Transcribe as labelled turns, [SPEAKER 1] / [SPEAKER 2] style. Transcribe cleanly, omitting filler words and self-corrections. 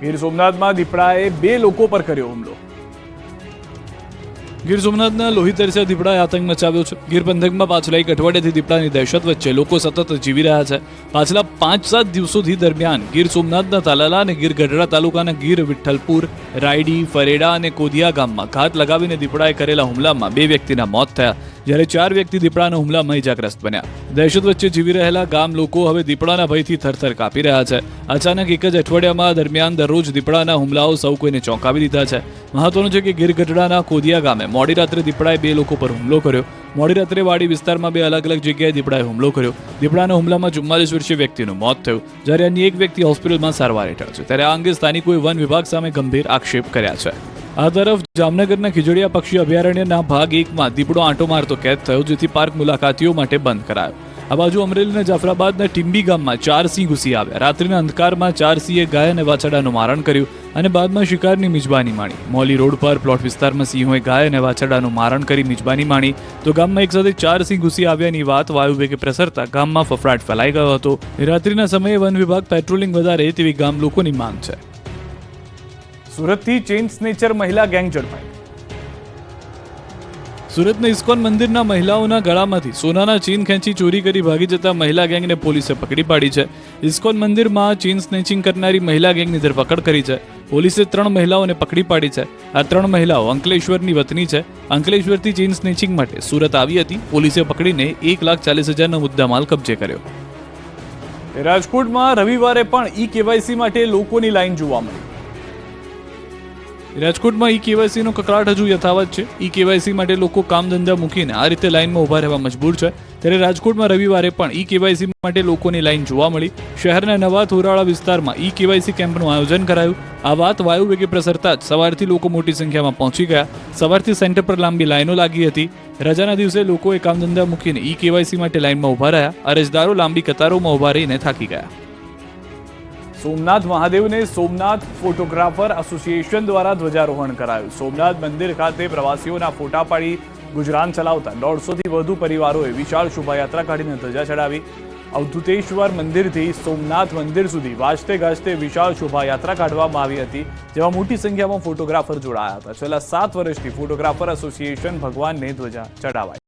[SPEAKER 1] ગીર સોમનાથમાં દીપડાએ 2 લોકો પર કર્યો હુમલો.
[SPEAKER 2] ગીર સોમનાથના લોહીતરસ્યા દીપડાએ આતંક મચાવ્યો છે. ગીર પંથકમાં પાછલા એક અઠવાડિયાથી દીપડાની દહેશત વચ્ચે લોકો સતત જીવી રહ્યા છે. પાછલા 5-7 દિવસોથી દરમિયાન ગીર સોમનાથના તાલાલા અને ગીર ગઢડા તાલુકાના ગીર વિઠ્ઠલપુર, રાયડી, ફરેડા અને કોદિયા ગામમાં ઘાત લગાવીને દીપડાએ કરેલા હુમલામાં 2 વ્યક્તિના મોત થયા, જ્યારે 4 વ્યક્તિ દીપડાના હુમલામાં ઇજાગ્રસ્ત બન્યા. દહેશત વચ્ચે જીવી રહેલા ગામ લોકો હવે દીપડાના ભયથી થરથર કાપી રહ્યા છે. અચાનક એક જ અઠવાડિયામાં દરમિયાન દરરોજ દીપડાના હુમલાઓ સૌ કોઈને ચોંકાવી દીધા છે. મહત્વનું છે કે ગીર ગઢડાના કોદિયા ગામે મોડી રાત્રે દીપડાએ 2 લોકો પર હુમલો કર્યો. મોડી રાત્રે વાડી વિસ્તારમાં 2 અલગ અલગ જગ્યાએ દીપડાએ હુમલો કર્યો. દીપડાના હુમલામાં 44 વર્ષીય વ્યક્તિનું મોત થયું, જ્યારે અન્ય એક વ્યક્તિ હોસ્પિટલમાં સારવાર હેઠળ છે. ત્યારે આ અંગે સ્થાનિકોએ વન વિભાગ સામે ગંભીર આક્ષેપ કર્યા છે. આ તરફ જામનગરના ખીજડીયા પક્ષી અભયારણ્યના ભાગ 1માં દીપડો આંટો મારતો કેદ થયો, જેથી પાર્ક મુલાકાતીઓ માટે બંધ કરાયો. આ બાજુ અમરેલીના જાફરાબાદના ટીમ્બી ગામમાં 4 સિંહ ઘૂસી આવ્યા. રાત્રિના અંધકારમાં 4 સિંહે ગાય અને વાછરડાનું મારણ કર્યું અને બાદમાં શિકારની મિજબાની માણી. મોલી રોડ પર પ્લોટ વિસ્તારમાં સિંહોએ ગાય અને વાછરડાનું મારણ કરી મિજબાની માણી, તો ગામમાં એક સાથે 4 સિંહ ઘૂસી આવ્યાની વાત વાયુવેગે પ્રસરતા ગામમાં ફફડાટ ફેલાઈ ગયો હતો. રાત્રિના સમયે વન વિભાગ પેટ્રોલિંગ વધારે તેવી ગામ લોકોની માંગ છે.
[SPEAKER 1] સુરતથી ચેઇન સ્નેચર મહિલા ગેંગ ઝડપાઈ.
[SPEAKER 2] સુરતના ઇસ્કોન મંદિરના મહિલાઓના ગળામાંથી સોનાના ચેઇન ખેંચી ચોરી કરી ભાગી જતા મહિલા ગેંગને પોલીસે પકડી પાડી છે. ઇસ્કોન મંદિરમાં ચેઇન સ્નેચિંગ કરનારી મહિલા ગેંગની ધરપકડ કરી છે. પોલીસે 3 મહિલાઓને પકડી પાડી છે. આ 3 મહિલાઓ અંકલેશ્વરની વતની છે. અંકલેશ્વરથી ચેઇન સ્નેચિંગ માટે સુરત આવી હતી. પોલીસે પકડીને 1,40,000નો મુદ્દામાલ કબજે કર્યો.
[SPEAKER 1] રાજકોટમાં રવિવારે પણ ઈ-કેવાયસી માટે લોકોની લાઈન જોવા મળી.
[SPEAKER 2] રાજકોટમાં ઈ-કેવાયસીનો કકળાટ હજુ યથાવત છે. ઈ-કેવાયસી માટે લોકો કામ ધંધા મૂકીને આ રીતે લાઇનમાં ઊભા રહેવા મજબૂર છે. ત્યારે રાજકોટમાં રવિવારે પણ ઈ-કેવાયસી માટે લોકોની લાઇન જોવા મળી. શહેરના નવા થોરાળા વિસ્તારમાં ઈ-કેવાયસી કેમ્પનું આયોજન કરાયું. આ વાત વાયુવેગે પ્રસરતા જ સવારથી લોકો મોટી સંખ્યામાં પહોંચી ગયા. સવારથી સેન્ટર પર લાંબી લાઈનો લાગી હતી. રજાના દિવસે લોકોએ કામ ધંધા મૂકીને ઈ-કેવાયસી માટે લાઇનમાં ઊભા રહ્યા. અરજદારો લાંબી કતારોમાં ઊભા રહીને થાકી ગયા.
[SPEAKER 1] સોમનાથ મહાદેવને સોમનાથ ફોટોગ્રાફર એસોસિએશન દ્વારા ધ્વજારોહણ કરાયું. સોમનાથ મંદિર ખાતે પ્રવાસીઓના ફોટા પાડી ગુજરાન ચલાવતા 150થી વધુ પરિવારોએ વિશાળ શોભાયાત્રા કાઢીને ધજા ચડાવી. અવધૂતેશ્વર મંદિરથી સોમનાથ મંદિર સુધી વાજતે ગાજતે વિશાળ શોભાયાત્રા કાઢવામાં આવી હતી, જેમાં મોટી સંખ્યામાં ફોટોગ્રાફર જોડાયા હતા. છેલ્લા 7 વર્ષથી ફોટોગ્રાફર એસોસિએશન ભગવાનને ધ્વજા ચડાવાય.